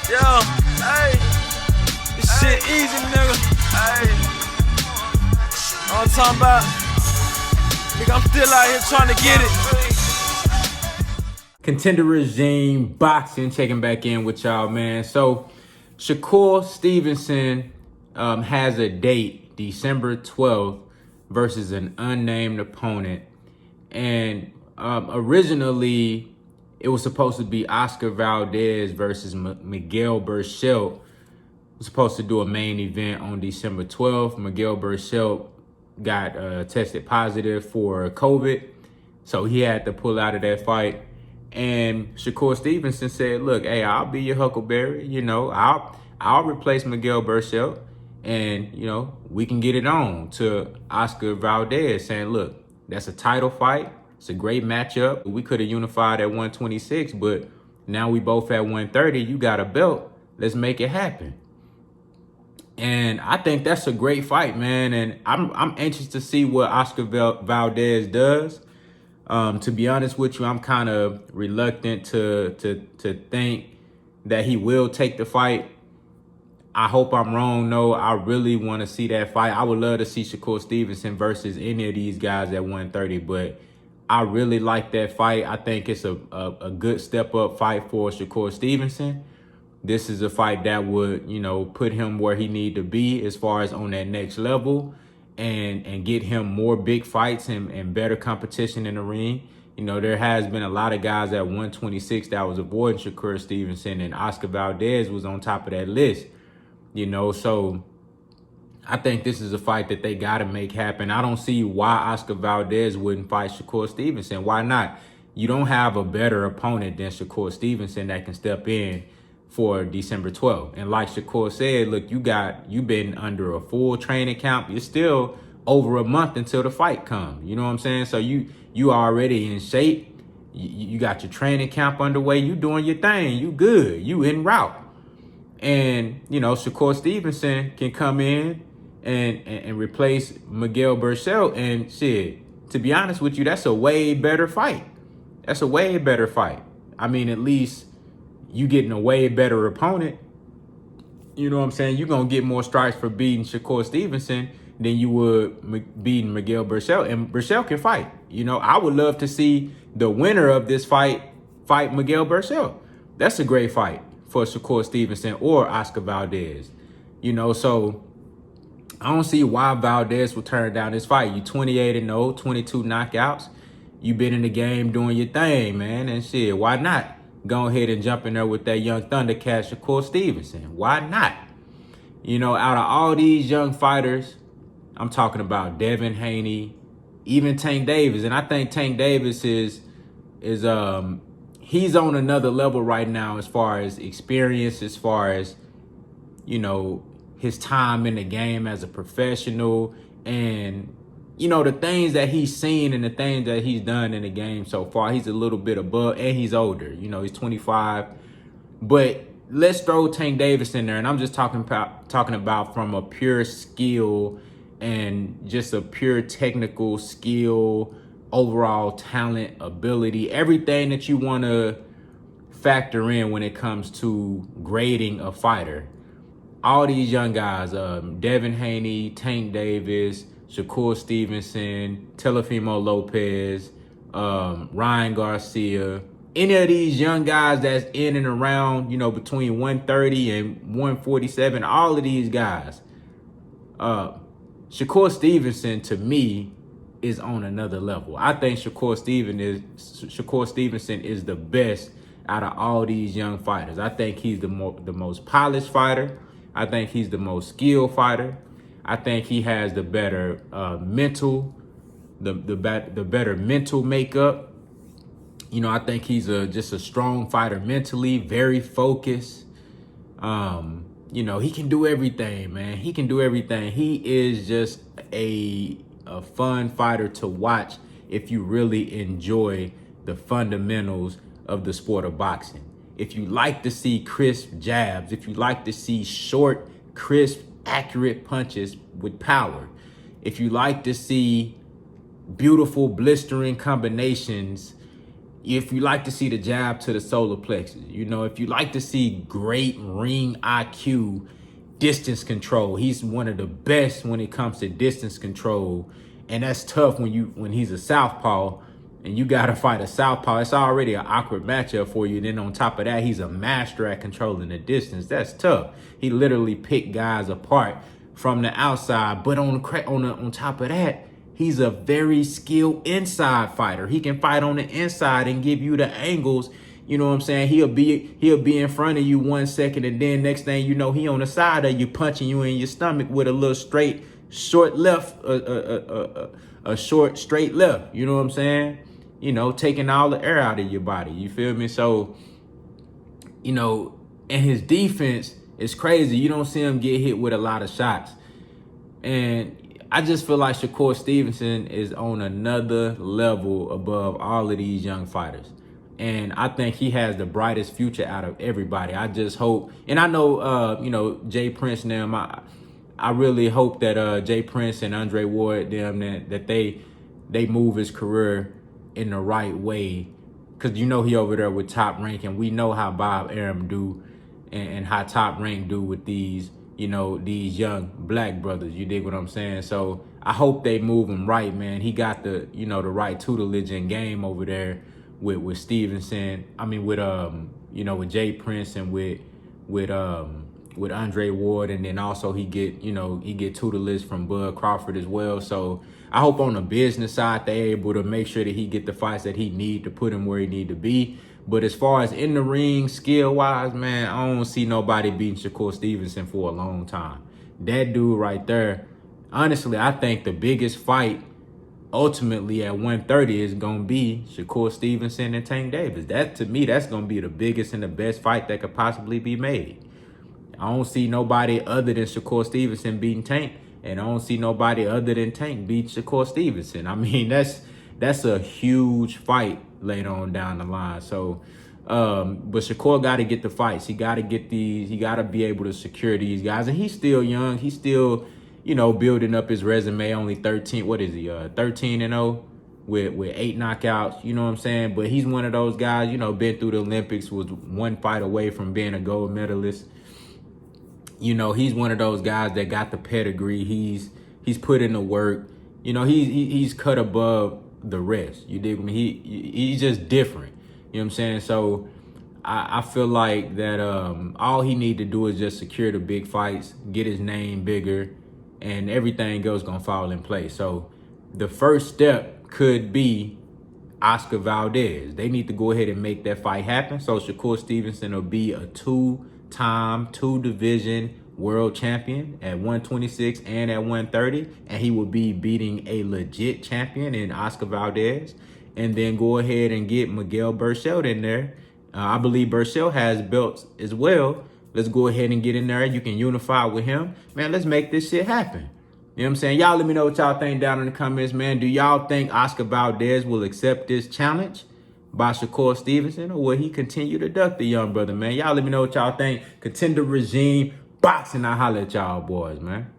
Yo, hey, this shit easy, nigga. Hey, all I'm talking about, nigga, I'm still out here trying to get it. Contender Regime Boxing checking back in with y'all, man. So SHAKUR Stevenson has a date, December 12th, versus an unnamed opponent. And originally, it was supposed to be Oscar Valdez versus Miguel Berchelt. Was supposed to do a main event on December 12th. Miguel Berchelt got tested positive for COVID, so he had to pull out of that fight. And SHAKUR Stevenson said, "Look, hey, I'll be your Huckleberry. You know, I'll replace Miguel Berchelt, and you know, we can get it on." To Oscar Valdez saying, "Look, that's a title fight. It's a great matchup. We could have unified at 126, but now we both at 130. You got a belt. Let's make it happen." And I think that's a great fight, man. And I'm anxious to see what Oscar Valdez does. To be honest with you, I'm kind of reluctant to think that he will take the fight. I hope I'm wrong. No, I really want to see that fight. I would love to see SHAKUR Stevenson versus any of these guys at 130, but I really like that fight. I think it's a good step up fight for SHAKUR Stevenson. This is a fight that would, you know, put him where he need to be as far as on that next level and get him more big fights and better competition in the ring. You know, there has been a lot of guys at 126 that was avoiding SHAKUR Stevenson, and Oscar Valdez was on top of that list. You know, so I think this is a fight that they got to make happen. I don't see why Oscar Valdez wouldn't fight SHAKUR Stevenson. Why not? You don't have a better opponent than SHAKUR Stevenson that can step in for December 12th. And like SHAKUR said, look, you've been under a full training camp. You're still over a month until the fight comes. You know what I'm saying? So you already in shape. You got your training camp underway. You doing your thing. You good. You en route. And, you know, SHAKUR Stevenson can come in and replace Miguel Berchelt. And shit, to be honest with you, that's a way better fight. That's a way better fight. I mean, at least you getting a way better opponent. You know what I'm saying? You're going to get more strikes for beating SHAKUR Stevenson than you would beating Miguel Berchelt. And Berchelt can fight. You know, I would love to see the winner of this fight Miguel Berchelt. That's a great fight for SHAKUR Stevenson or Oscar Valdez. You know, so I don't see why Valdez would turn down this fight. You 28-0, 22 knockouts. You been in the game doing your thing, man. And shit, why not go ahead and jump in there with that young Thundercat SHAKUR Stevenson? Why not? You know, out of all these young fighters, I'm talking about Devin Haney, even Tank Davis. And I think Tank Davis is he's on another level right now as far as experience, as far as, you know, his time in the game as a professional, and, you know, the things that he's seen and the things that he's done in the game so far. He's a little bit above, and he's older. You know, he's 25. But let's throw Tank Davis in there, and I'm just talking about from a pure skill and just a pure technical skill, overall talent, ability, everything that you want to factor in when it comes to grading a fighter. All these young guys, Devin Haney, Tank Davis, SHAKUR Stevenson, Teofimo Lopez, Ryan Garcia, any of these young guys that's in and around, you know, between 130 and 147, all of these guys, SHAKUR Stevenson, to me, is on another level. I think SHAKUR Stevenson is the best out of all these young fighters. I think he's the most polished fighter. I think he's the most skilled fighter. I think he has the better mental, the better mental makeup. You know, I think he's just a strong fighter mentally, very focused. You know, he can do everything, man. He can do everything. He is just a fun fighter to watch if you really enjoy the fundamentals of the sport of boxing. If you like to see crisp jabs, if you like to see short, crisp, accurate punches with power, if you like to see beautiful, blistering combinations, if you like to see the jab to the solar plexus, if you like to see great ring IQ, distance control, he's one of the best when it comes to distance control. And that's tough when he's a southpaw and you got to fight a southpaw. It's already an awkward matchup for you. Then on top of that, he's a master at controlling the distance. That's tough. He literally picked guys apart from the outside. But on top of that, he's a very skilled inside fighter. He can fight on the inside and give you the angles. You know what I'm saying? He'll be in front of you 1 second, and then next thing you know, he on the side of you, punching you in your stomach with a little short left, a short straight left. You know what I'm saying? Taking all the air out of your body. You feel me? So, and his defense is crazy. You don't see him get hit with a lot of shots. And I just feel like SHAKUR Stevenson is on another level above all of these young fighters. And I think he has the brightest future out of everybody. I just hope, and I know, Jay Prince and them, I really hope that Jay Prince and Andre Ward, them, that they move his career in the right way. Because he over there with Top Rank, and we know how Bob Arum do and how Top Rank do with these, these young black brothers. You dig what I'm saying? So I hope they move him right, man. He got the, the right tutelage and game over there with Stevenson. I mean, with Jay Prince and with Andre Ward, and then also he get tutelage from Bud Crawford as well. So I hope on the business side they're able to make sure that he get the fights that he need to put him where he need to be. But as far as in the ring, skill-wise, man, I don't see nobody beating SHAKUR Stevenson for a long time. That dude right there, honestly, I think the biggest fight ultimately at 130 is going to be SHAKUR Stevenson and Tank Davis. That, to me, that's going to be the biggest and the best fight that could possibly be made. I don't see nobody other than SHAKUR Stevenson beating Tank, and I don't see nobody other than Tank beating SHAKUR Stevenson. I mean, that's a huge fight later on down the line. So, but SHAKUR got to get the fights. He got to get these. He got to be able to secure these guys. And he's still young. He's still, building up his resume. Only 13. What is he? 13-0 with 8 knockouts. You know what I'm saying? But he's one of those guys. Been through the Olympics. Was one fight away from being a gold medalist. He's one of those guys that got the pedigree. He's put in the work. He's cut above the rest. You dig me? He's just different. You know what I'm saying? So I feel like that all he need to do is just secure the big fights, get his name bigger, and everything else gonna fall in place. So the first step could be Oscar Valdez. They need to go ahead and make that fight happen. So SHAKUR Stevenson will be a two-division world champion at 126 and at 130, and he will be beating a legit champion in Oscar Valdez. And then go ahead and get Miguel Berchelt in there. I believe Berchelt has belts as well. Let's go ahead and get in there. You can unify with him. Man, let's make this shit happen. You know what I'm saying? Y'all let me know what y'all think down in the comments, man. Do y'all think Oscar Valdez will accept this challenge by SHAKUR Stevenson, or will he continue to duck the young brother, man? Y'all let me know what y'all think. Contender regime boxing. I holler at y'all boys, man.